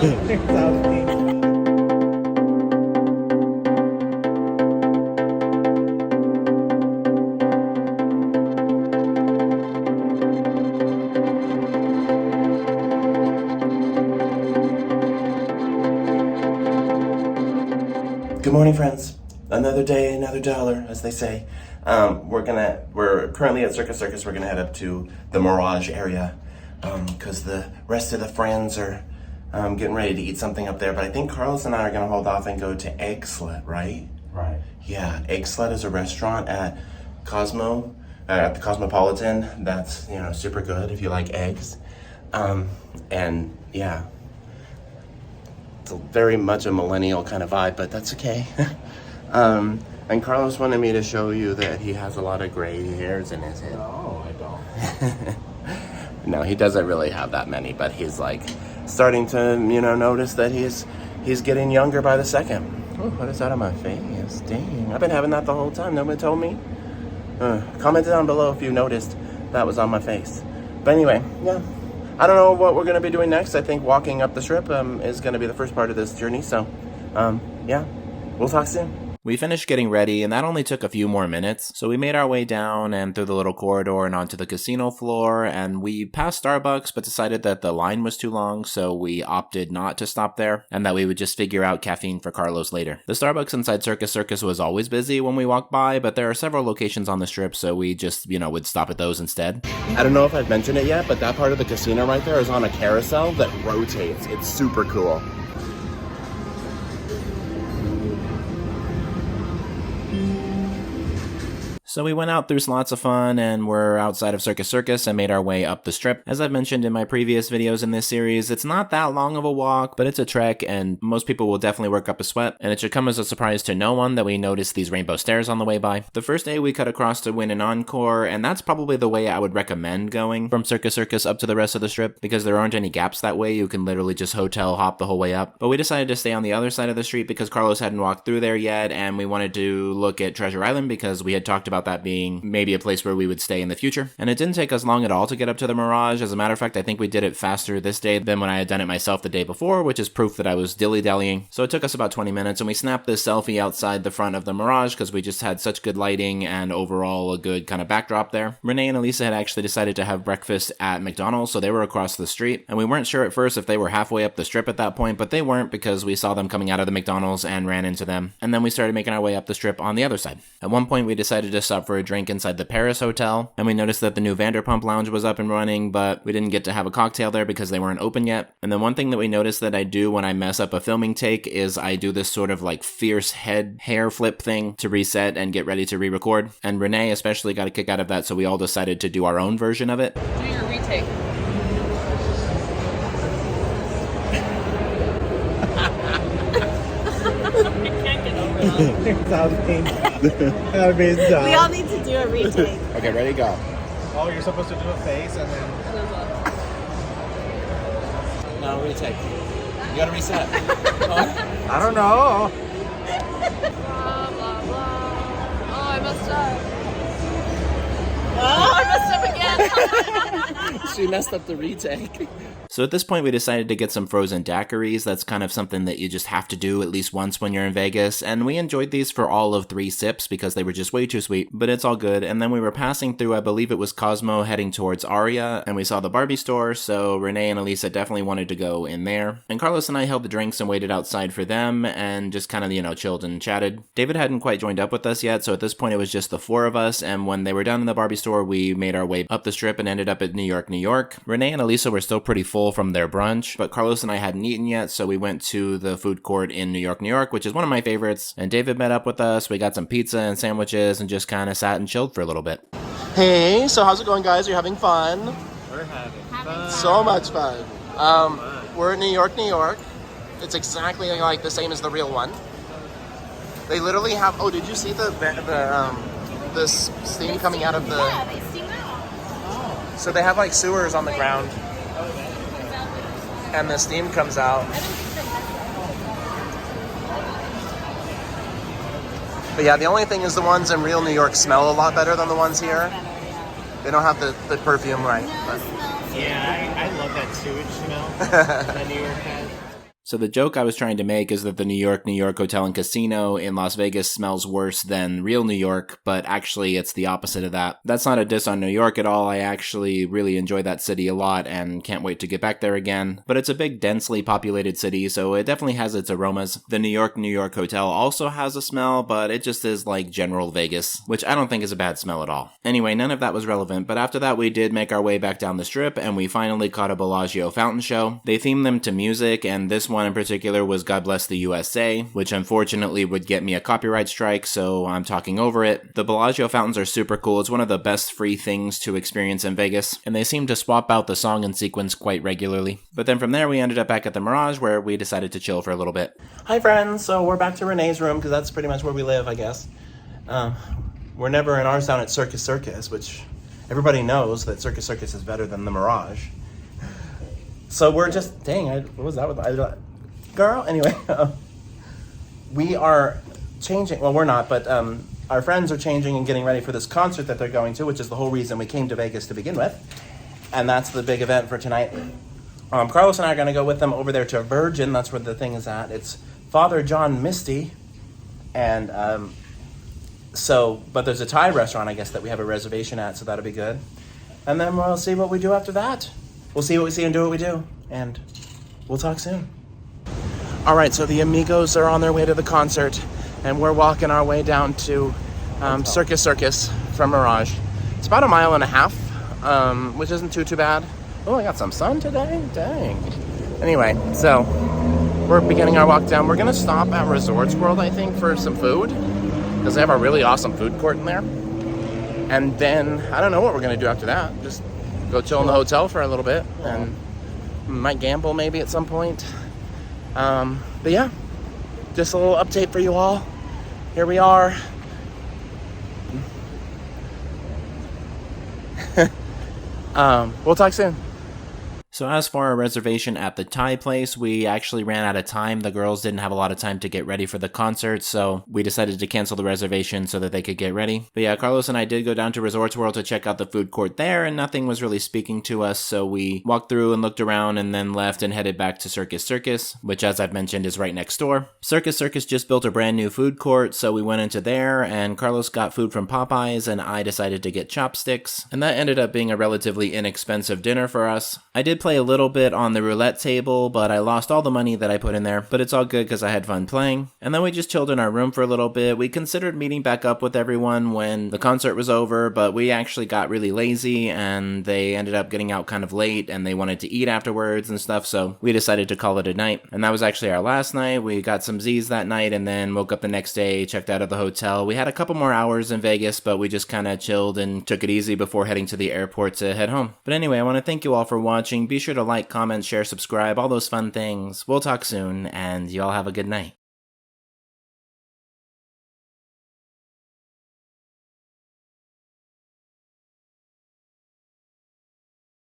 Good morning, friends. Another day, another dollar, as they say. We're currently at Circus. We're gonna head up to the Mirage area because the rest of the friends are getting ready to eat something up there. But I think Carlos and I are gonna hold off and go to Egg Slut, right? Right. Yeah, Egg Slut is a restaurant at at the Cosmopolitan. That's super good if you like eggs. And yeah. It's very much a millennial kind of vibe, but that's okay. And Carlos wanted me to show you that he has a lot of gray hairs in his head. No, I don't. No, he doesn't really have that many, but he's like starting to, notice that he's getting younger by the second. Oh, what is that on my face? Dang, I've been having that the whole time. Nobody told me. Comment down below if you noticed that was on my face. But anyway, yeah. I don't know what we're going to be doing next. I think walking up the strip is going to be the first part of this journey. So, yeah, we'll talk soon. We finished getting ready, and that only took a few more minutes, so we made our way down and through the little corridor and onto the casino floor, and we passed Starbucks, but decided that the line was too long, so we opted not to stop there, and that we would just figure out caffeine for Carlos later. The Starbucks inside Circus was always busy when we walked by, but there are several locations on the strip, so we just, would stop at those instead. I don't know if I've mentioned it yet, but that part of the casino right there is on a carousel that rotates. It's super cool. So we went out through lots of fun, and we're outside of Circus and made our way up the strip. As I've mentioned in my previous videos in this series, it's not that long of a walk, but it's a trek, and most people will definitely work up a sweat, and it should come as a surprise to no one that we noticed these rainbow stairs on the way by. The first day we cut across to win an encore, and that's probably the way I would recommend going from Circus up to the rest of the strip, because there aren't any gaps that way. You can literally just hotel hop the whole way up. But we decided to stay on the other side of the street because Carlos hadn't walked through there yet, and we wanted to look at Treasure Island because we had talked about that being maybe a place where we would stay in the future. And it didn't take us long at all to get up to the Mirage. As a matter of fact, I think we did it faster this day than when I had done it myself the day before, which is proof that I was dilly-dallying. So it took us about 20 minutes, and we snapped this selfie outside the front of the Mirage because we just had such good lighting and overall a good kind of backdrop there. Renee and Elisa had actually decided to have breakfast at McDonald's, so they were across the street, and we weren't sure at first if they were halfway up the strip at that point, but they weren't because we saw them coming out of the McDonald's and ran into them. And then we started making our way up the strip on the other side. At one point, we decided to stop for a drink inside the Paris Hotel, and we noticed that the new Vanderpump Lounge was up and running, but we didn't get to have a cocktail there because they weren't open yet. And then one thing that we noticed that I do when I mess up a filming take is I do this sort of like fierce hair flip thing to reset and get ready to re-record. And Renee especially got a kick out of that, so we all decided to do our own version of it. Do your retake. I can't get over that. We all need to do a retake. Okay, ready, go. Oh, you're supposed to do a face and then... No, retake. You gotta reset. I don't know. Blah, blah, blah. Oh, I messed up. Oh, I messed up again. She messed up the retake. So at this point, we decided to get some frozen daiquiris. That's kind of something that you just have to do at least once when you're in Vegas. And we enjoyed these for all of 3 sips because they were just way too sweet, but it's all good. And then we were passing through, I believe it was Cosmo, heading towards Aria, and we saw the Barbie store. So Renee and Elisa definitely wanted to go in there. And Carlos and I held the drinks and waited outside for them and just kind of, chilled and chatted. David hadn't quite joined up with us yet. So at this point, it was just the 4 of us. And when they were done in the Barbie store, we made our way up the strip and ended up at New York. Renee and Elisa were still pretty full from their brunch, but Carlos and I hadn't eaten yet, so we went to the food court in New York, which is one of my favorites, and David met up with us. We got some pizza and sandwiches and just kind of sat and chilled for a little bit. Hey, so how's it going, guys? Are you having fun? We're having fun. So much fun. We're in New York. It's exactly like the same as the real one. They literally have, oh, did you see the steam coming out of the... Yeah, they steam out. So they have like sewers on the ground, and the steam comes out. But yeah, the only thing is the ones in real New York smell a lot better than the ones here. They don't have the perfume right. But. Yeah, I love that sewage smell that New York has. So the joke I was trying to make is that the New York Hotel and Casino in Las Vegas smells worse than real New York, but actually it's the opposite of that. That's not a diss on New York at all. I actually really enjoy that city a lot and can't wait to get back there again. But it's a big, densely populated city, so it definitely has its aromas. The New York Hotel also has a smell, but it just is like general Vegas, which I don't think is a bad smell at all. Anyway, none of that was relevant, but after that we did make our way back down the strip, and we finally caught a Bellagio fountain show. They themed them to music, and this one in particular was God Bless the USA, which unfortunately would get me a copyright strike, so I'm talking over it. The Bellagio fountains are super cool. It's one of the best free things to experience in Vegas, and they seem to swap out the song and sequence quite regularly. But then from there we ended up back at the Mirage, where we decided to chill for a little bit. Hi friends, so we're back to Renee's room because that's pretty much where we live, I guess. We're never in ours down at Circus, which everybody knows that Circus is better than the Mirage. So we're just, what was that with girl? Anyway, we are changing, well we're not, but our friends are changing and getting ready for this concert that they're going to, which is the whole reason we came to Vegas to begin with. And that's the big event for tonight. Carlos and I are going to go with them over there to Virgin, that's where the thing is at. It's Father John Misty, and but there's a Thai restaurant, I guess, that we have a reservation at, so that'll be good. And then we'll see what we do after that. We'll see what we see and do what we do, and we'll talk soon. All right, so the amigos are on their way to the concert, and we're walking our way down to Circus from Mirage. It's about 1.5 miles, which isn't too bad. Oh, I got some sun today? Dang. Anyway, so we're beginning our walk down. We're gonna stop at Resorts World, I think, for some food, because they have a really awesome food court in there. And then, I don't know what we're gonna do after that. Just go chill in the hotel for a little bit, and might gamble maybe at some point. But yeah, just a little update for you all. Here we are. We'll talk soon. So as for our reservation at the Thai place, we actually ran out of time. The girls didn't have a lot of time to get ready for the concert, so we decided to cancel the reservation so that they could get ready. But yeah, Carlos and I did go down to Resorts World to check out the food court there, and nothing was really speaking to us, so we walked through and looked around and then left and headed back to Circus, which, as I've mentioned, is right next door. Circus just built a brand new food court, so we went into there, and Carlos got food from Popeyes, and I decided to get chopsticks, and that ended up being a relatively inexpensive dinner for us. I did play a little bit on the roulette table, but I lost all the money that I put in there, but it's all good because I had fun playing. And then we just chilled in our room for a little bit. We considered meeting back up with everyone when the concert was over, but we actually got really lazy and they ended up getting out kind of late and they wanted to eat afterwards and stuff, so we decided to call it a night. And that was actually our last night. We got some Z's that night and then woke up the next day, checked out of the hotel. We had a couple more hours in Vegas, but we just kind of chilled and took it easy before heading to the airport to head home. But anyway, I want to thank you all for watching. Be sure to like, comment, share, subscribe, all those fun things. We'll talk soon, and you all have a good night.